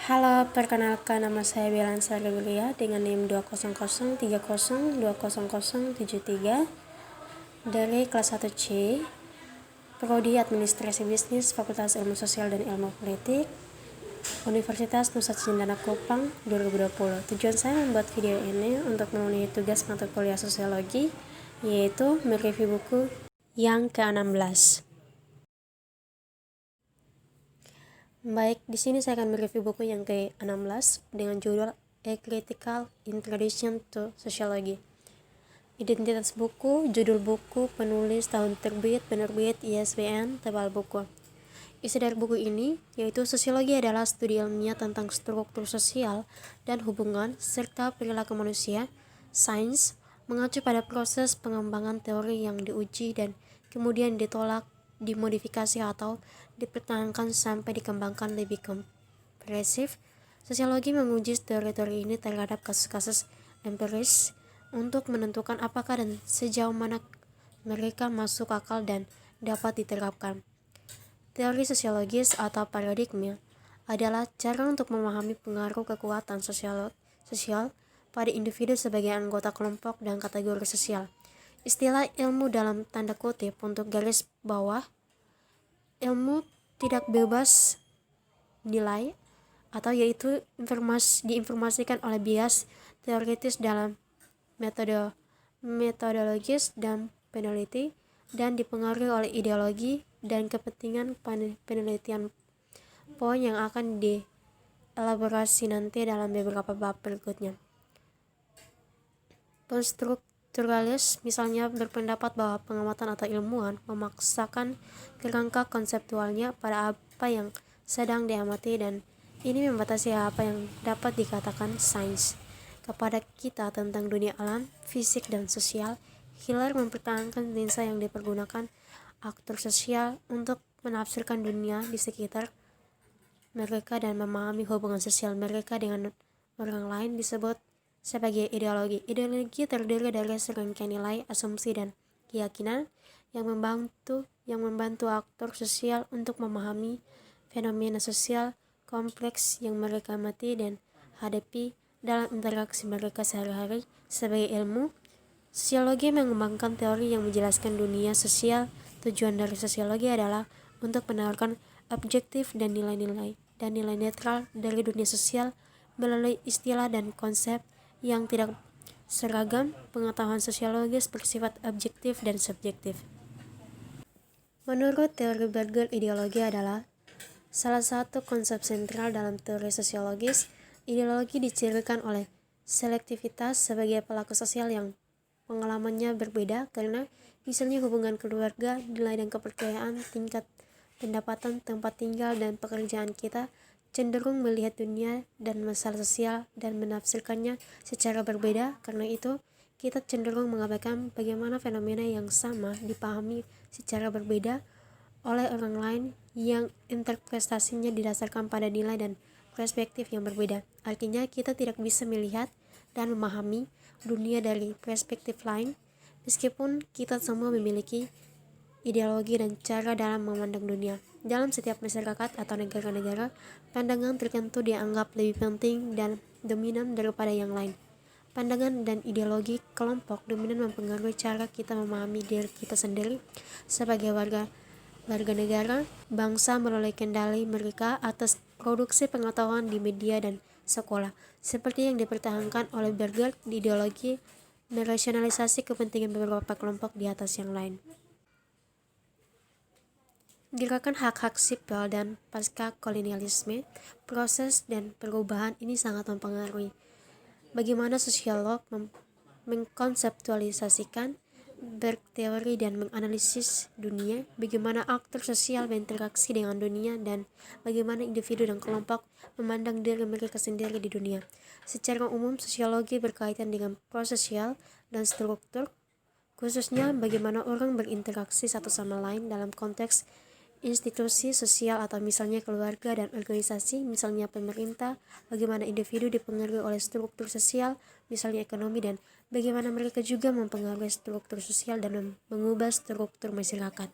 Halo, perkenalkan nama saya Belan Saribulia dengan NIM 20030200073 dari kelas 1C, Prodi Administrasi Bisnis, Fakultas Ilmu Sosial dan Ilmu Politik, Universitas Nusa Cendana Kupang 2020. Tujuan saya membuat video ini untuk memenuhi tugas mata kuliah sosiologi, yaitu mereview buku yang ke-16. Baik, di sini saya akan mereview buku yang ke-16 dengan judul A Critical Introduction to Sociology. Identitas buku, judul buku, penulis, tahun terbit, penerbit, ISBN, tebal buku. Isi dari buku ini yaitu sosiologi adalah studi ilmiah tentang struktur sosial dan hubungan serta perilaku manusia. Sains mengacu pada proses pengembangan teori yang diuji dan kemudian ditolak, dimodifikasi atau dipertahankan sampai dikembangkan lebih komprehensif. Sosiologi menguji teori-teori ini terhadap kasus-kasus empiris untuk menentukan apakah dan sejauh mana mereka masuk akal dan dapat diterapkan. Teori sosiologis atau paradigma adalah cara untuk memahami pengaruh kekuatan sosial pada individu sebagai anggota kelompok dan kategori sosial. Istilah ilmu dalam tanda kutip untuk garis bawah, ilmu tidak bebas nilai atau yaitu diinformasikan oleh bias teoritis dalam metodologis dan peneliti dan dipengaruhi oleh ideologi dan kepentingan penelitian. Poin yang akan dielaborasi nanti dalam beberapa bab berikutnya. Konstrukturalis misalnya berpendapat bahwa pengamatan atau ilmuwan memaksakan kerangka konseptualnya pada apa yang sedang diamati dan ini membatasi apa yang dapat dikatakan sains kepada kita tentang dunia alam, fisik, dan sosial. Hiller mempertahankan lensa yang dipergunakan aktor sosial untuk menafsirkan dunia di sekitar mereka dan memahami hubungan sosial mereka dengan orang lain disebut sebagai ideologi. Ideologi terdiri dari serangkaian nilai, asumsi, dan keyakinan yang membantu aktor sosial untuk memahami fenomena sosial kompleks yang mereka amati dan hadapi dalam interaksi mereka sehari-hari. Sebagai ilmu, sosiologi mengembangkan teori yang menjelaskan dunia sosial. Tujuan dari sosiologi adalah untuk menawarkan objektif dan nilai netral dari dunia sosial melalui istilah dan konsep yang tidak seragam. Pengetahuan sosiologis bersifat objektif dan subjektif. Menurut teori Berger, ideologi adalah salah satu konsep sentral dalam teori sosiologis. Ideologi dicirikan oleh selektivitas sebagai pelaku sosial yang pengalamannya berbeda karena misalnya hubungan keluarga, nilai dan kepercayaan, tingkat pendapatan, tempat tinggal, dan pekerjaan. Kita cenderung melihat dunia dan masalah sosial dan menafsirkannya secara berbeda. Karena itu, kita cenderung mengabaikan bagaimana fenomena yang sama dipahami secara berbeda oleh orang lain yang interpretasinya didasarkan pada nilai dan perspektif yang berbeda. Artinya, kita tidak bisa melihat dan memahami dunia dari perspektif lain, meskipun kita semua memiliki ideologi dan cara dalam memandang dunia. Dalam setiap masyarakat atau negara-negara, pandangan tertentu dianggap lebih penting dan dominan daripada yang lain. Pandangan dan ideologi kelompok dominan mempengaruhi cara kita memahami diri kita sendiri sebagai warga negara, bangsa melalui kendali mereka atas produksi pengetahuan di media dan sekolah. Seperti yang dipertahankan oleh Berger, di ideologi merasionalisasi kepentingan beberapa kelompok di atas yang lain. Gerakan hak-hak sipil dan pasca kolonialisme, proses dan perubahan ini sangat mempengaruhi bagaimana sosiolog mengkonseptualisasikan, berteori dan menganalisis dunia, bagaimana aktor sosial berinteraksi dengan dunia, dan bagaimana individu dan kelompok memandang diri mereka sendiri di dunia. Secara umum, sosiologi berkaitan dengan proses sosial dan struktur, khususnya bagaimana orang berinteraksi satu sama lain dalam konteks institusi sosial atau misalnya keluarga dan organisasi, misalnya pemerintah, bagaimana individu dipengaruhi oleh struktur sosial, misalnya ekonomi, dan bagaimana mereka juga mempengaruhi struktur sosial dan mengubah struktur masyarakat.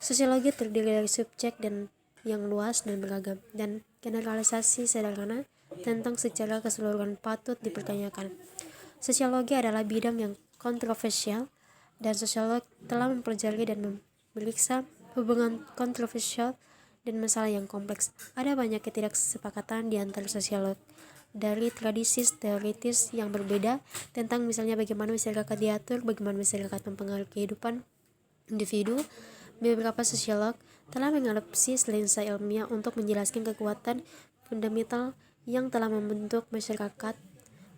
Sosiologi terdiri dari subjek dan yang luas dan beragam, dan generalisasi sederhana tentang secara keseluruhan patut dipertanyakan. Sosiologi adalah bidang yang kontroversial, dan sosiolog telah mempelajari dan memeriksa hubungan kontroversial dan masalah yang kompleks. Ada banyak ketidaksepakatan di antara sosiolog dari tradisi teoritis yang berbeda tentang misalnya bagaimana masyarakat diatur, bagaimana masyarakat mempengaruhi kehidupan individu. Beberapa sosiolog telah mengadopsi lensa ilmiah untuk menjelaskan kekuatan fundamental yang telah membentuk masyarakat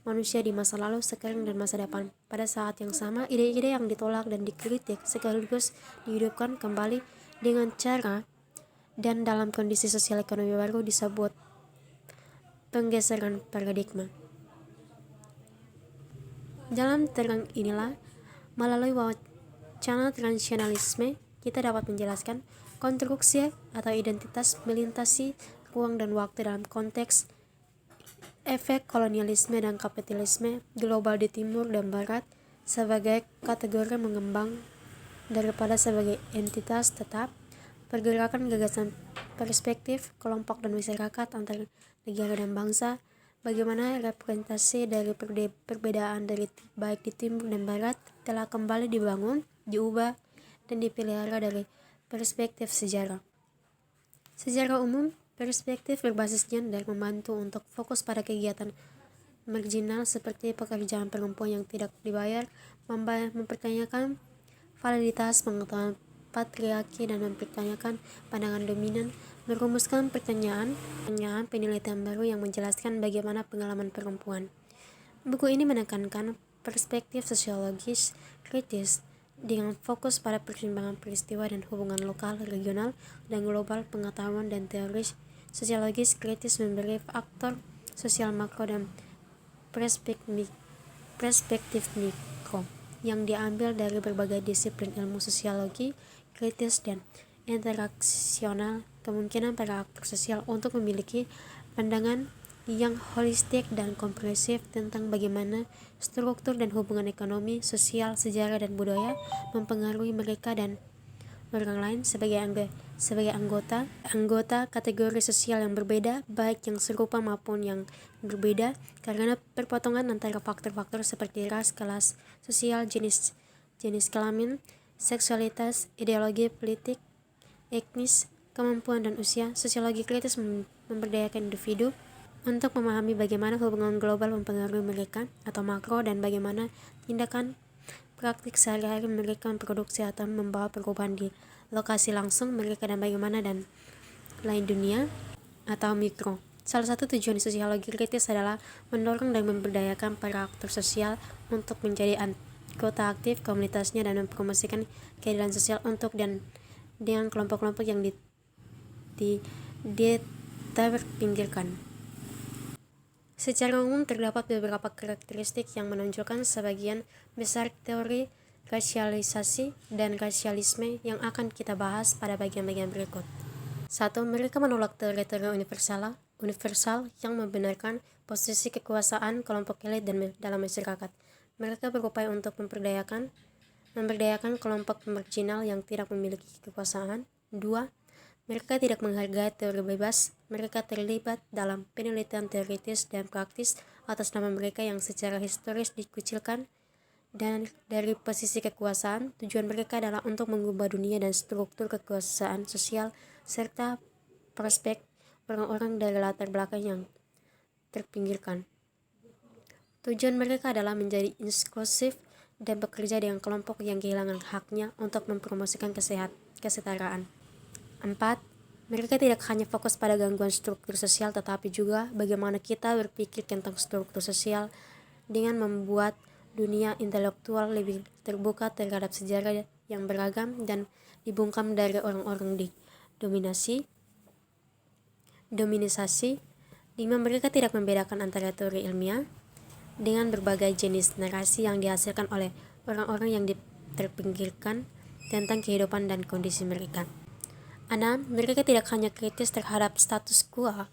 manusia di masa lalu, sekarang, dan masa depan. Pada saat yang sama, ide-ide yang ditolak dan dikritik sekaligus dihidupkan kembali dengan cara dan dalam kondisi sosial ekonomi baru disebut penggeseran paradigma. Dalam terang inilah, melalui wacana transnasionalisme, kita dapat menjelaskan konstruksi atau identitas melintasi ruang dan waktu dalam konteks efek kolonialisme dan kapitalisme global di timur dan barat sebagai kategori mengembang daripada sebagai entitas tetap. Pergerakan gagasan perspektif kelompok dan masyarakat antar negara dan bangsa, bagaimana representasi dari perbedaan dari baik di timur dan barat telah kembali dibangun, diubah, dan dipelihara dari perspektif sejarah. Secara umum, perspektif berbasis gender membantu untuk fokus pada kegiatan marginal seperti pekerjaan perempuan yang tidak dibayar, mempertanyakan validitas pengetahuan patriarki dan mempertanyakan pandangan dominan, merumuskan pertanyaan penelitian baru yang menjelaskan bagaimana pengalaman perempuan. Buku ini menekankan perspektif sosiologis kritis dengan fokus pada pertimbangan peristiwa dan hubungan lokal, regional, dan global. Pengetahuan dan teori sosiologis kritis memberi faktor sosial makro dan perspektif mikro yang diambil dari berbagai disiplin ilmu sosiologi kritis dan interaksional. Kemungkinan para aktor sosial untuk memiliki pandangan yang holistik dan komprehensif tentang bagaimana struktur dan hubungan ekonomi, sosial, sejarah, dan budaya mempengaruhi mereka dan orang lain sebagai anggota kategori sosial yang berbeda, baik yang serupa maupun yang berbeda, karena perpotongan antara faktor-faktor seperti ras, kelas sosial, jenis kelamin, seksualitas, ideologi politik, etnis, kemampuan, dan usia. Sosiologi kritis memberdayakan individu untuk memahami bagaimana hubungan global mempengaruhi mereka atau makro, dan bagaimana tindakan praktik sehari-hari mereka memproduksi atau membawa perubahan di lokasi langsung mereka, dan bagaimana dan lain dunia atau mikro. Salah satu tujuan sosiologi kritis adalah mendorong dan memberdayakan para aktor sosial untuk menjadi anggota aktif komunitasnya dan mempromosikan keadilan sosial untuk dan dengan kelompok-kelompok yang terpinggirkan. Secara umum, terdapat beberapa karakteristik yang menonjolkan sebagian besar teori rasialisasi dan rasialisme yang akan kita bahas pada bagian-bagian berikut. 1. Mereka menolak teori-teori universal yang membenarkan posisi kekuasaan kelompok elit dalam masyarakat. Mereka berupaya untuk memberdayakan kelompok marginal yang tidak memiliki kekuasaan. 2. Mereka tidak menghargai teori bebas. Mereka terlibat dalam penelitian teoritis dan praktis atas nama mereka yang secara historis dikucilkan, dan dari posisi kekuasaan, tujuan mereka adalah untuk mengubah dunia dan struktur kekuasaan sosial serta prospek orang-orang dari latar belakang yang terpinggirkan. Tujuan mereka adalah menjadi inklusif dan bekerja dengan kelompok yang kehilangan haknya untuk mempromosikan kesetaraan. 4. Mereka tidak hanya fokus pada gangguan struktur sosial, tetapi juga bagaimana kita berpikir tentang struktur sosial dengan membuat dunia intelektual lebih terbuka terhadap sejarah yang beragam dan dibungkam dari orang-orang dominisasi. 5. Mereka tidak membedakan antara teori ilmiah dengan berbagai jenis narasi yang dihasilkan oleh orang-orang yang terpinggirkan tentang kehidupan dan kondisi mereka. 6. Mereka tidak hanya kritis terhadap status quo,